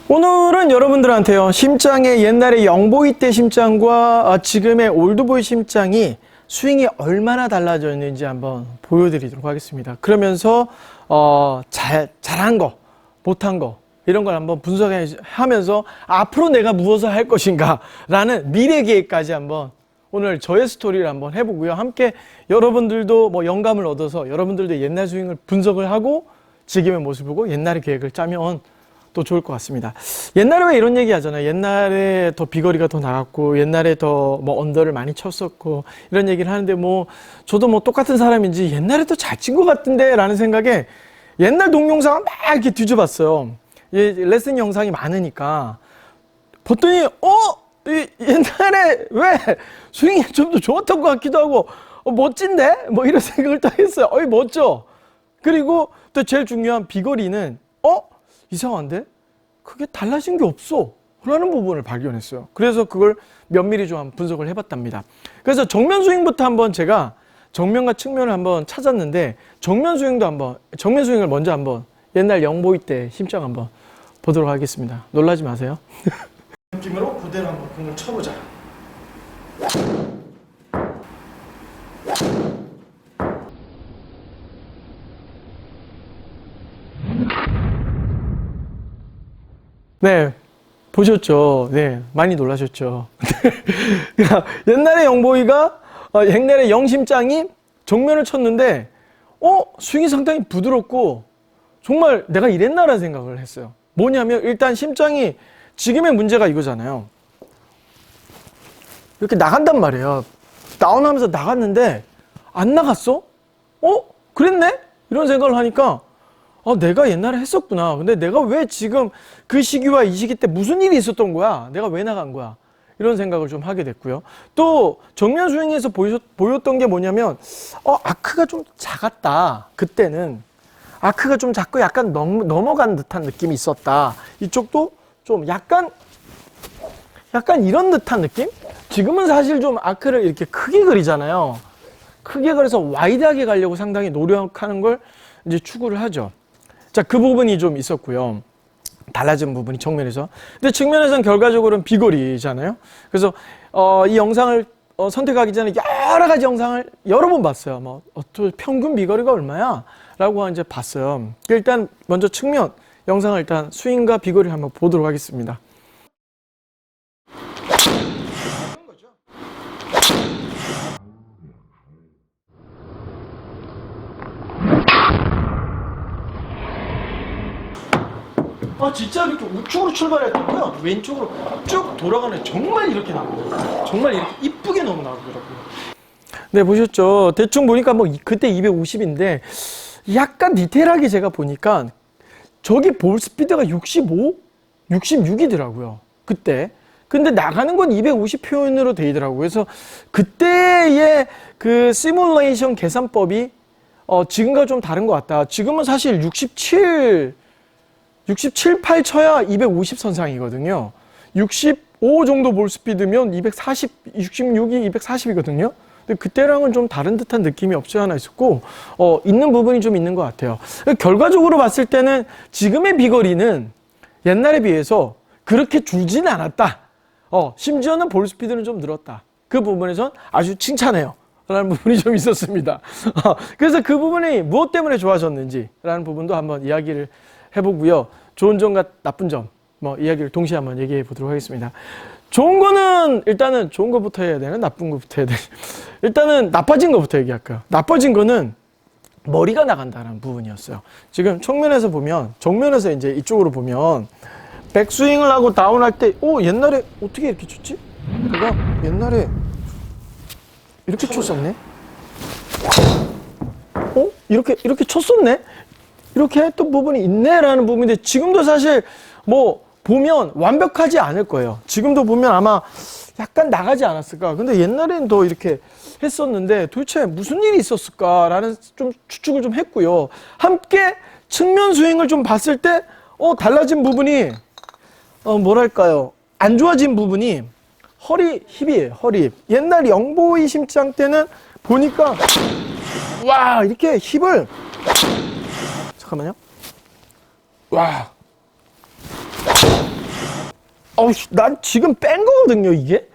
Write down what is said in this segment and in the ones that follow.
오늘은 여러분들한테요, 심장의 옛날의 영보이 때 심장과 지금의 올드보이 심장이 스윙이 얼마나 달라졌는지 한번 보여드리도록 하겠습니다. 그러면서 잘한 거, 못한 거 이런 걸 한번 분석하면서 앞으로 내가 무엇을 할 것인가 라는 미래 계획까지 한번 오늘 저의 스토리를 한번 해보고요. 함께 여러분들도 영감을 얻어서 여러분들도 옛날 스윙을 분석을 하고 지금의 모습을 보고 옛날의 계획을 짜면 또 좋을 것 같습니다. 옛날에 왜 이런 얘기 하잖아요. 옛날에 더 비거리가 더 나갔고 옛날에 더 언더를 많이 쳤었고 이런 얘기를 하는데 저도 똑같은 사람인지 옛날에 더 잘 친 것 같은데 라는 생각에 옛날 동영상을 막 이렇게 뒤져봤어요. 레슨 영상이 많으니까 봤더니 옛날에 왜 스윙이 좀 더 좋았던 것 같기도 하고 멋진데? 이런 생각을 딱 했어요. 멋져. 그리고 또 제일 중요한 비거리는 이상한데? 그게 달라진 게 없어 라는 부분을 발견했어요. 그래서 그걸 면밀히 좀 분석을 해봤답니다. 그래서 정면 스윙부터 한번 제가 정면과 측면을 한번 찾았는데 정면 스윙을 먼저 한번 옛날 영보이 때 심장 한번 보도록 하겠습니다. 놀라지 마세요. 느낌으로 그대로 한번 공을 쳐보자. 네, 보셨죠? 네, 많이 놀라셨죠? 옛날에 영보이가, 옛날에 영심장이 정면을 쳤는데, 스윙이 상당히 부드럽고, 정말 내가 이랬나라는 생각을 했어요. 뭐냐면, 일단 심장이, 지금의 문제가 이거잖아요. 이렇게 나간단 말이에요. 다운하면서 나갔는데, 안 나갔어? 그랬네? 이런 생각을 하니까, 내가 옛날에 했었구나. 근데 내가 왜 지금 그 시기와 이 시기 때 무슨 일이 있었던 거야? 내가 왜 나간 거야? 이런 생각을 좀 하게 됐고요. 또 정면 스윙에서 보였던 게 뭐냐면 아크가 좀 작았다. 그때는 아크가 좀 작고 약간 넘어간 듯한 느낌이 있었다. 이쪽도 좀 약간 이런 듯한 느낌? 지금은 사실 좀 아크를 이렇게 크게 그리잖아요. 크게 그려서 와이드하게 가려고 상당히 노력하는 걸 이제 추구를 하죠. 자, 그 부분이 좀 있었고요. 달라진 부분이 정면에서. 근데 측면에서는 결과적으로는 비거리잖아요. 그래서 이 영상을 선택하기 전에 여러 가지 영상을 여러 번 봤어요. 평균 비거리가 얼마야? 라고 이제 봤어요. 일단 먼저 측면 영상을 일단 스윙과 비거리를 한번 보도록 하겠습니다. 진짜 이렇게 우측으로 출발했다고요? 왼쪽으로 쭉 돌아가는 정말 이렇게 나오더라고요. 정말 이렇게 이쁘게 너무 나오더라고요. 네, 보셨죠? 대충 보니까 그때 250인데 약간 디테일하게 제가 보니까 저기 볼 스피드가 65? 66이더라고요. 그때. 근데 나가는 건 250 표현으로 돼 있더라고요. 그래서 그때의 그 시뮬레이션 계산법이 지금과 좀 다른 것 같다. 지금은 사실 67, 8 쳐야 250 선상이거든요. 65 정도 볼 스피드면 240, 66이 240이거든요. 근데 그때랑은 좀 다른 듯한 느낌이 없지 않아 있었고, 있는 부분이 좀 있는 것 같아요. 결과적으로 봤을 때는 지금의 비거리는 옛날에 비해서 그렇게 줄지는 않았다. 심지어는 볼 스피드는 좀 늘었다. 그 부분에선 아주 칭찬해요. 라는 부분이 좀 있었습니다. 그래서 그 부분이 무엇 때문에 좋아졌는지 라는 부분도 한번 이야기를 해보고요. 좋은 점과 나쁜 점, 이야기를 동시에 한번 얘기해 보도록 하겠습니다. 좋은 거는 일단은 좋은 것부터 해야 되나? 나쁜 것부터 해야 되나? 일단은 나빠진 것부터 얘기할까요? 나빠진 거는 머리가 나간다는 부분이었어요. 지금 정면에서 이제 이쪽으로 보면, 백스윙을 하고 다운할 때, 옛날에 어떻게 이렇게 쳤지? 내가 옛날에 이렇게 쳤었네? 이렇게 쳤었네? 이렇게 했던 부분이 있네라는 부분인데 지금도 사실 보면 완벽하지 않을 거예요. 지금도 보면 아마 약간 나가지 않았을까. 근데 옛날에는 더 이렇게 했었는데 도대체 무슨 일이 있었을까라는 좀 추측을 좀 했고요. 함께 측면 스윙을 좀 봤을 때 달라진 부분이 뭐랄까요. 안 좋아진 부분이 허리 힙이에요. 허리 힙. 옛날 영보이 심장 때는 보니까 와 이렇게 힙을 잠깐만요. 와 난 지금 뺀 거거든요, 이게.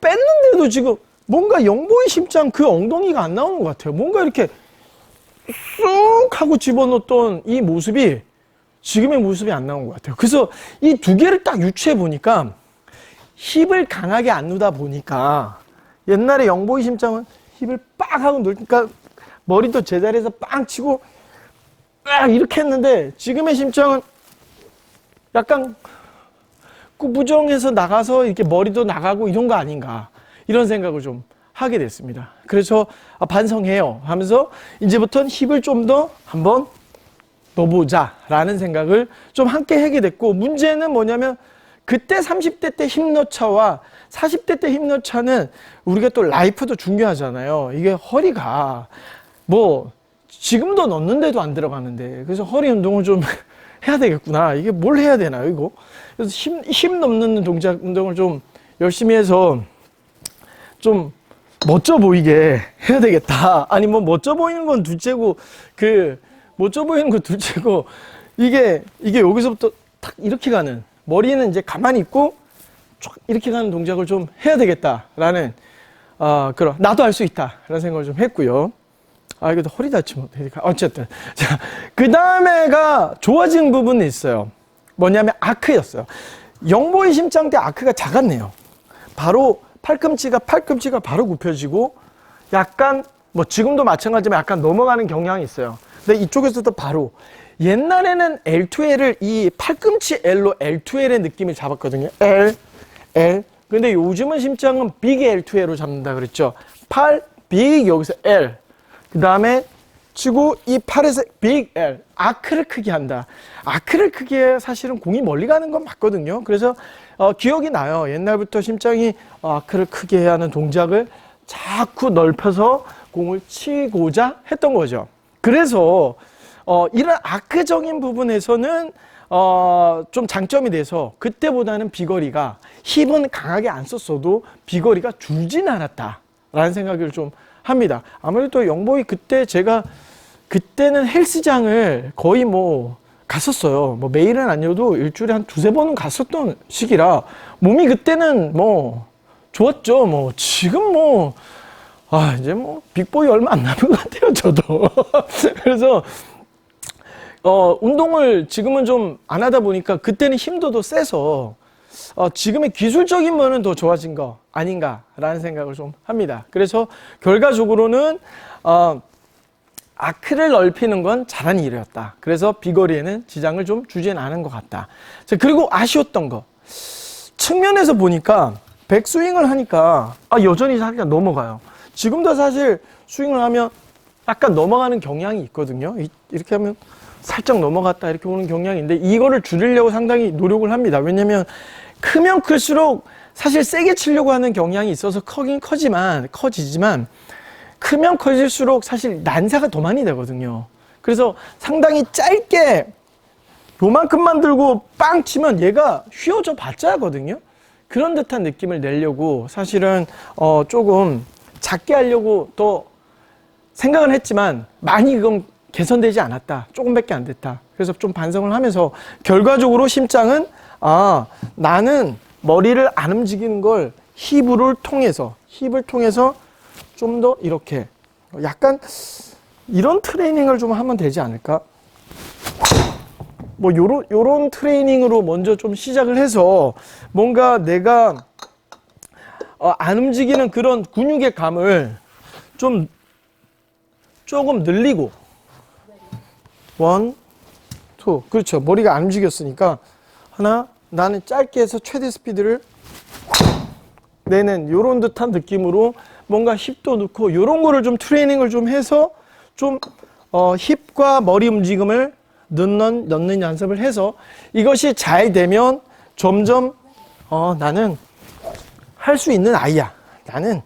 뺐는데도 지금 뭔가 영보의 심장 그 엉덩이가 안 나오는 것 같아요. 뭔가 이렇게 쑥 하고 집어넣었던 이 모습이 지금의 모습이 안 나온 것 같아요. 그래서 이 두 개를 딱 유추해 보니까 힙을 강하게 안 누다 보니까 옛날에 영보의 심장은 힙을 빡 하고 누니까 머리도 제자리에서 빵 치고 빡 이렇게 했는데 지금의 심장은 약간 꾸부정해서 나가서 이렇게 머리도 나가고 이런 거 아닌가 이런 생각을 좀 하게 됐습니다. 그래서 반성해요 하면서 이제부터는 힙을 좀 더 한번 넣어보자 라는 생각을 좀 함께 하게 됐고, 문제는 뭐냐면 그때 30대 때 힙 넣자와 40대 때 힙 넣자는 우리가 또 라이프도 중요하잖아요. 이게 허리가 뭐 지금도 넣는데도 안 들어가는데, 그래서 허리 운동을 좀 해야 되겠구나. 이게 뭘 해야 되나요 이거? 그래서 힙 넣는 동작 운동을 좀 열심히 해서 좀 멋져 보이게 해야 되겠다. 아니 뭐 멋져 보이는 건 둘째고, 멋져 보이는 건 둘째고, 이게 여기서부터 탁 이렇게 가는, 머리는 이제 가만히 있고 쫙 이렇게 가는 동작을 좀 해야 되겠다라는 그런, 나도 할 수 있다라는 생각을 좀 했고요. 이것도 허리 다치면 되니까 어쨌든, 자, 그 다음에가 좋아진 부분이 있어요. 뭐냐면 아크였어요. 영보의 심장 때 아크가 작았네요. 바로 팔꿈치가 바로 굽혀지고 약간 뭐 지금도 마찬가지지만 약간 넘어가는 경향이 있어요. 근데 이쪽에서도 바로, 옛날에는 L2L을 이 팔꿈치 L로 L2L의 느낌을 잡았거든요. L. 근데 요즘은 심장은 빅 L2L로 잡는다 그랬죠. 팔, 빅, 여기서 L. 그 다음에 치고 이 팔에서 빅 L. 아크를 크게 한다. 아크를 크게 해야 사실은 공이 멀리 가는 건 맞거든요. 그래서 기억이 나요. 옛날부터 심장이 아크를 크게 해야 하는 동작을 자꾸 넓혀서 공을 치고자 했던 거죠. 그래서 이런 아크적인 부분에서는 좀 장점이 돼서 그때보다는 비거리가, 힙은 강하게 안 썼어도 비거리가 줄진 않았다라는 생각을 좀 합니다. 아무래도 영보이 그때는 헬스장을 거의 뭐 갔었어요. 뭐 매일은 아니어도 일주일에 한 두세 번은 갔었던 시기라 몸이 그때는 뭐 좋았죠. 뭐 지금 뭐 이제 뭐 빅보이 얼마 안 남은 것 같아요, 저도. 그래서 운동을 지금은 좀 안 하다 보니까 그때는 힘도 더 세서 지금의 기술적인 면은 더 좋아진 거 아닌가라는 생각을 좀 합니다. 그래서 결과적으로는 아크를 넓히는 건 잘한 일이었다. 그래서 비거리에는 지장을 좀 주진 않은 것 같다. 자, 그리고 아쉬웠던 거, 측면에서 보니까 백스윙을 하니까 여전히 살짝 넘어가요. 지금도 사실 스윙을 하면 약간 넘어가는 경향이 있거든요. 이렇게 하면 살짝 넘어갔다 이렇게 오는 경향인데, 이거를 줄이려고 상당히 노력을 합니다. 왜냐면 크면 클수록 사실 세게 치려고 하는 경향이 있어서 커지지만 크면 커질수록 사실 난사가 더 많이 되거든요. 그래서 상당히 짧게 요만큼만 들고 빵 치면 얘가 휘어져 봤자 하거든요. 그런 듯한 느낌을 내려고 사실은 조금 작게 하려고 또 생각은 했지만 많이 그건 개선되지 않았다. 조금밖에 안 됐다. 그래서 좀 반성을 하면서 결과적으로 심장은 나는 머리를 안 움직이는 걸 힙을 통해서 좀 더 이렇게 약간 이런 트레이닝을 좀 하면 되지 않을까? 뭐 요런 트레이닝으로 먼저 좀 시작을 해서 뭔가 내가 안 움직이는 그런 근육의 감을 조금 늘리고, 1, 2, 그렇죠. 머리가 안 움직였으니까 하나, 나는 짧게 해서 최대 스피드를 내는 요런 듯한 느낌으로 뭔가 힙도 넣고 요런 거를 좀 트레이닝을 좀 해서 좀 힙과 머리 움직임을 넣는 연습을 해서 이것이 잘 되면 점점 나는 할 수 있는 아이야. 나는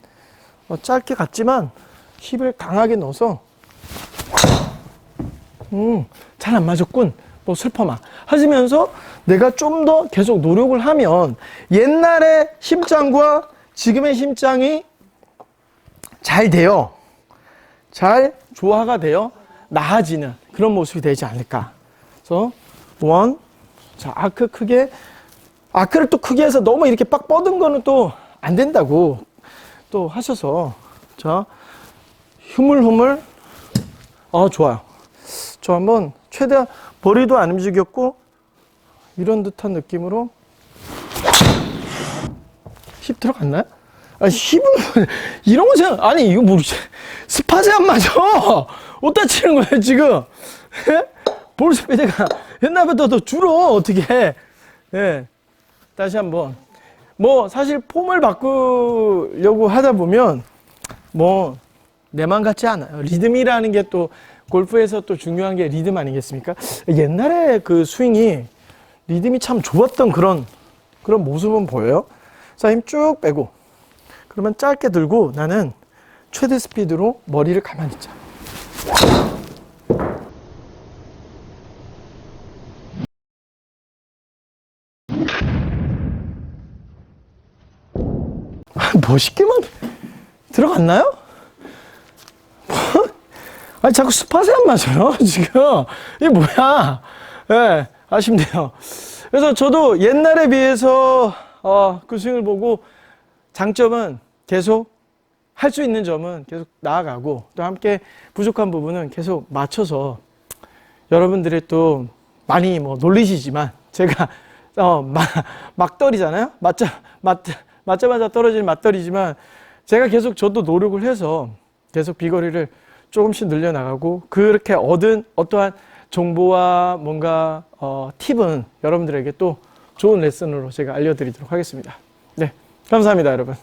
짧게 갔지만 힙을 강하게 넣어서 잘 안 맞았군. 뭐 슬퍼마 하시면서 내가 좀 더 계속 노력을 하면 옛날의 심장과 지금의 심장이 잘 돼요. 잘 조화가 되어 나아지는 그런 모습이 되지 않을까. 그래서 1, 자, 아크 크게. 아크를 또 크게 해서 너무 이렇게 빡 뻗은 거는 또 안 된다고 또 하셔서, 자, 흐물흐물. 좋아요. 저 한번 최대한 머리도 안 움직였고, 이런 듯한 느낌으로. 힙 들어갔나요? 힙은, 이런 거 생각, 아니, 이거 뭐, 스파제 안 맞아! 어디다 치는 거예요, 지금? 볼 스피드가 옛날보다 더 줄어, 어떻게. 예. 다시 한번. 뭐, 사실 폼을 바꾸려고 하다 보면, 뭐, 내 맘 같지 않아요. 리듬이라는 게 또, 골프에서 또 중요한 게 리듬 아니겠습니까? 옛날에 그 스윙이, 리듬이 참 좋았던 그런 모습은 보여요. 자, 힘 쭉 빼고. 그러면 짧게 들고 나는 최대 스피드로 머리를 가만히 있자. 멋있게만 들어갔나요? 아니, 자꾸 스팟에 안 맞아요, 지금. 이게 뭐야? 예, 아쉽네요. 그래서 저도 옛날에 비해서, 그 스윙을 보고 장점은 계속 할 수 있는 점은 계속 나아가고 또 함께 부족한 부분은 계속 맞춰서 여러분들의 또 많이 뭐 놀리시지만 제가 막떨이잖아요. 맞자마자 떨어지는 맞떨이지만 제가 계속 저도 노력을 해서 계속 비거리를 조금씩 늘려나가고 그렇게 얻은 어떠한 정보와 뭔가 팁은 여러분들에게 또 좋은 레슨으로 제가 알려드리도록 하겠습니다. 네, 감사합니다, 여러분.